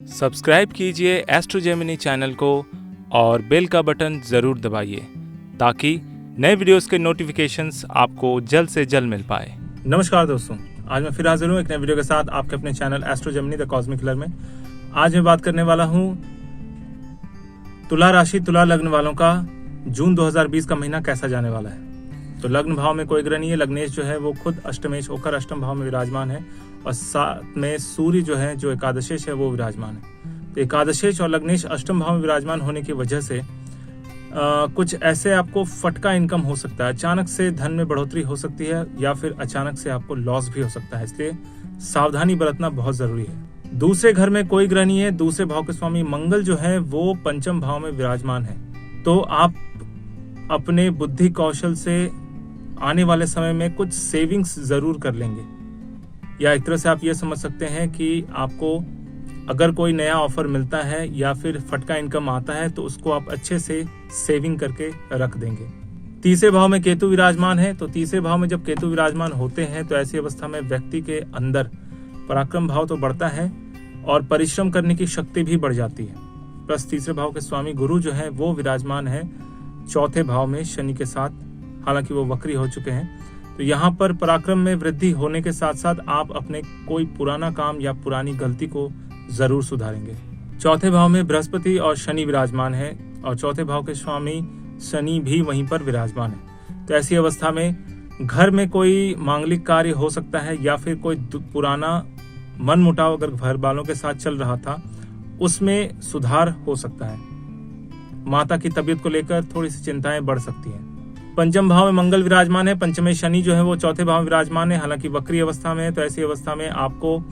Subscribe कीजिए astro Gemini channel को और बेल का बटन ज़रूर दबाइए ताकि नए वीडियोस के नोटिफिकेशंस आपको जल्द से जल्द मिल पाए। नमस्कार दोस्तों, आज मैं फिर हाजिर हूँ एक नए वीडियो के साथ आपके अपने channel astro Gemini the cosmic killer में। आज मैं बात करने वाला हूँ तुला राशि तुला लग्न वालों का जून 2020 का महीना कैसा जाने वाला है। तो लग्न भाव में कोई ग्रह नहीं है। लग्नेश जो है वो खुद अष्टमेश होकर अष्टम भाव में विराजमान है और साथ में सूर्य जो है जो एकादशेश है वो विराजमान है। तो एकादशेश और लग्नेश अष्टम भाव में विराजमान होने की वजह से कुछ ऐसे आपको फटका इनकम हो सकता है, अचानक से धन में बढ़ोतरी हो सकती है या फिर अचानक से आपको लॉस भी हो सकता है, इसलिए सावधानी बरतना बहुत जरूरी है। दूसरे घर में कोई ग्रह नहीं है। दूसरे भाव के स्वामी मंगल जो है वो पंचम भाव में विराजमान है। तो आप अपने बुद्धि कौशल से आने वाले समय में कुछ सेविंग्स जरूर कर लेंगे, या एक तरह से आप ये समझ सकते हैं कि आपको अगर कोई नया ऑफर मिलता है या फिर फटका इनकम आता है तो उसको आप अच्छे से सेविंग करके रख देंगे। तीसरे भाव में केतु विराजमान है। तो तीसरे भाव में जब केतु विराजमान होते हैं तो ऐसी अवस्था में व्यक्ति के अंदर पराक्रम भाव तो बढ़ता है और परिश्रम करने की शक्ति भी बढ़ जाती है। प्लस तीसरे भाव के स्वामी गुरु जो है वो विराजमान है चौथे भाव में शनि के साथ, हालांकि वो वक्री हो चुके हैं। तो यहाँ पर पराक्रम में वृद्धि होने के साथ साथ आप अपने कोई पुराना काम या पुरानी गलती को जरूर सुधारेंगे। चौथे भाव में बृहस्पति और शनि विराजमान है और चौथे भाव के स्वामी शनि भी वहीं पर विराजमान है। तो ऐसी अवस्था में घर में कोई मांगलिक कार्य हो सकता है या फिर कोई पुराना मन मुटाव अगर घर वालों के साथ चल रहा था उसमें सुधार हो सकता है। माता की तबीयत को लेकर थोड़ी सी चिंताएं बढ़ सकती हैं। पंचम भाव में मंगल विराजमान है। पंचमे शनि जो है वो चौथे भाव में विराजमान है, हालांकि वक्री अवस्था में है। तो ऐसी अवस्था में आपको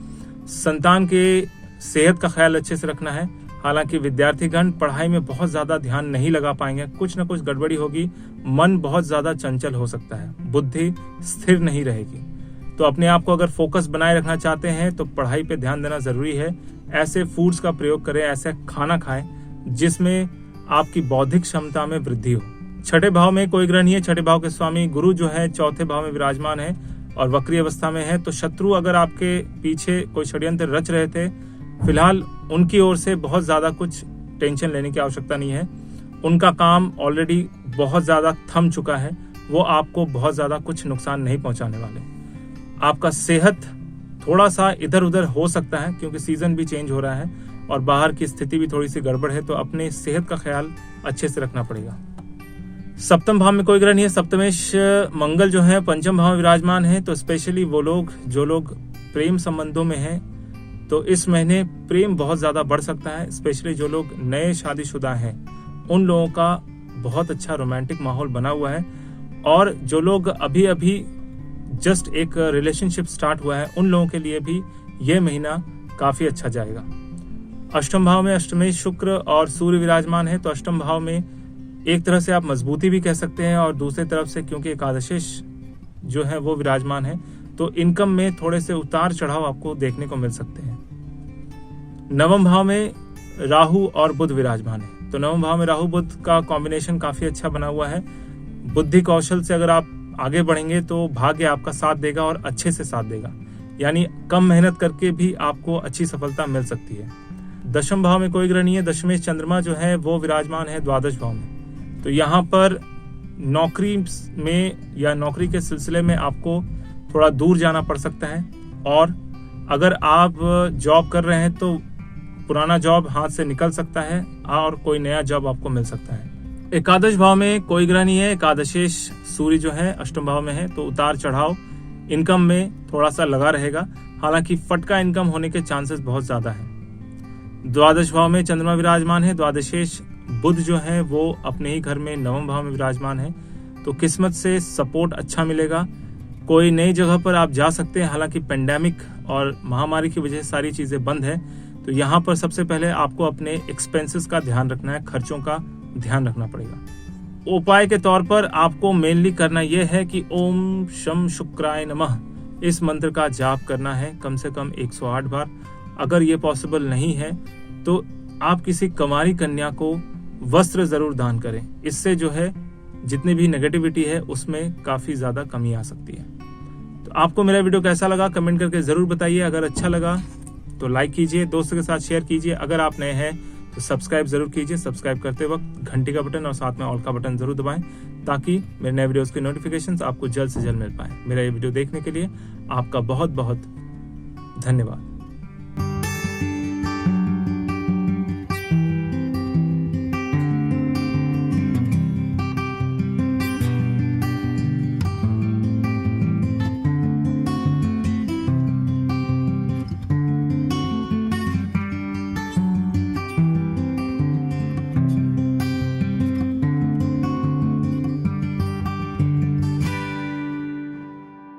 संतान के सेहत का ख्याल अच्छे से रखना है। हालांकि विद्यार्थीगण पढ़ाई में बहुत ज्यादा ध्यान नहीं लगा पाएंगे, कुछ न कुछ गड़बड़ी होगी, मन बहुत ज्यादा चंचल हो सकता है, बुद्धि स्थिर नहीं रहेगी। तो अपने आप को अगर फोकस बनाए रखना चाहते हैं तो पढ़ाई पे ध्यान देना जरूरी है। ऐसे फूड्स का प्रयोग करें, ऐसे खाना खाएं जिसमें आपकी बौद्धिक क्षमता में वृद्धि हो। छठे भाव में कोई ग्रह नहीं है। छठे भाव के स्वामी गुरु जो है चौथे भाव में विराजमान है और वक्री अवस्था में है। तो शत्रु अगर आपके पीछे कोई षड्यंत्र रच रहे थे, फिलहाल उनकी ओर से बहुत ज्यादा कुछ टेंशन लेने की आवश्यकता नहीं है। उनका काम ऑलरेडी बहुत ज्यादा थम चुका है, वो आपको बहुत ज्यादा कुछ नुकसान नहीं पहुंचाने वाले। आपका सेहत थोड़ा सा इधर उधर हो सकता है क्योंकि सीजन भी चेंज हो रहा है और बाहर की स्थिति भी थोड़ी सी गड़बड़ है, तो अपने सेहत का ख्याल अच्छे से रखना पड़ेगा। सप्तम भाव में कोई ग्रह नहीं है। सप्तमेश मंगल जो है पंचम भाव में विराजमान है। तो स्पेशली वो लोग जो लोग प्रेम संबंधों में हैं तो इस महीने प्रेम बहुत ज्यादा बढ़ सकता है। स्पेशली जो लोग नए शादीशुदा हैं उन लोगों का बहुत अच्छा रोमांटिक माहौल बना हुआ है और जो लोग अभी अभी जस्ट एक रिलेशनशिप स्टार्ट हुआ है उन लोगों के लिए भी ये महीना काफी अच्छा जाएगा। अष्टम भाव में अष्टमेश शुक्र और सूर्य विराजमान है। तो अष्टम भाव में एक तरह से आप मजबूती भी कह सकते हैं और दूसरी तरफ से क्योंकि एकादशेश जो है वो विराजमान है तो इनकम में थोड़े से उतार चढ़ाव आपको देखने को मिल सकते हैं। नवम भाव में राहु और बुध विराजमान है। तो नवम भाव में राहु बुध का कॉम्बिनेशन काफी अच्छा बना हुआ है। बुद्धि कौशल से अगर आप आगे बढ़ेंगे तो भाग्य आपका साथ देगा और अच्छे से साथ देगा, यानी कम मेहनत करके भी आपको अच्छी सफलता मिल सकती है। दशम भाव में कोई ग्रह नहीं है। दशमेश चंद्रमा जो है वो विराजमान है द्वादश भाव में। तो यहाँ पर नौकरी में या नौकरी के सिलसिले में आपको थोड़ा दूर जाना पड़ सकता है और अगर आप जॉब कर रहे हैं तो पुराना जॉब हाथ से निकल सकता है और कोई नया जॉब आपको मिल सकता है। एकादश भाव में कोई ग्रह नहीं है। एकादशेश सूर्य जो है अष्टम भाव में है। तो उतार चढ़ाव इनकम में थोड़ा सा लगा रहेगा, हालांकि फटका इनकम होने के चांसेस बहुत ज्यादा है। द्वादश भाव में चंद्रमा विराजमान है। द्वादशेश बुध जो है वो अपने ही घर में नवम भाव में विराजमान है। तो किस्मत से सपोर्ट अच्छा मिलेगा। कोई नई जगह पर आप जा सकते हैं, हालांकि पेंडेमिक और महामारी की वजह से सारी चीजें बंद है। तो यहाँ पर सबसे पहले आपको अपने एक्सपेंसेस का ध्यान रखना है, खर्चों का ध्यान रखना पड़ेगा। उपाय के तौर पर आपको मेनली करना यह है कि ओम शम शुक्राय नमः इस मंत्र का जाप करना है कम से कम 108 बार। अगर ये पॉसिबल नहीं है तो आप किसी कुंवारी कन्या को वस्त्र जरूर दान करें। इससे जो है जितनी भी नेगेटिविटी है उसमें काफी ज्यादा कमी आ सकती है। तो आपको मेरा वीडियो कैसा लगा कमेंट करके जरूर बताइए। अगर अच्छा लगा तो लाइक कीजिए, दोस्तों के साथ शेयर कीजिए। अगर आप नए हैं तो सब्सक्राइब जरूर कीजिए। सब्सक्राइब करते वक्त घंटी का बटन और साथ में ऑल का बटन जरूर दबाएं, ताकि मेरे नए वीडियोस की नोटिफिकेशंस आपको जल्द से जल्द मिल पाए। मेरा ये वीडियो देखने के लिए आपका बहुत बहुत धन्यवाद।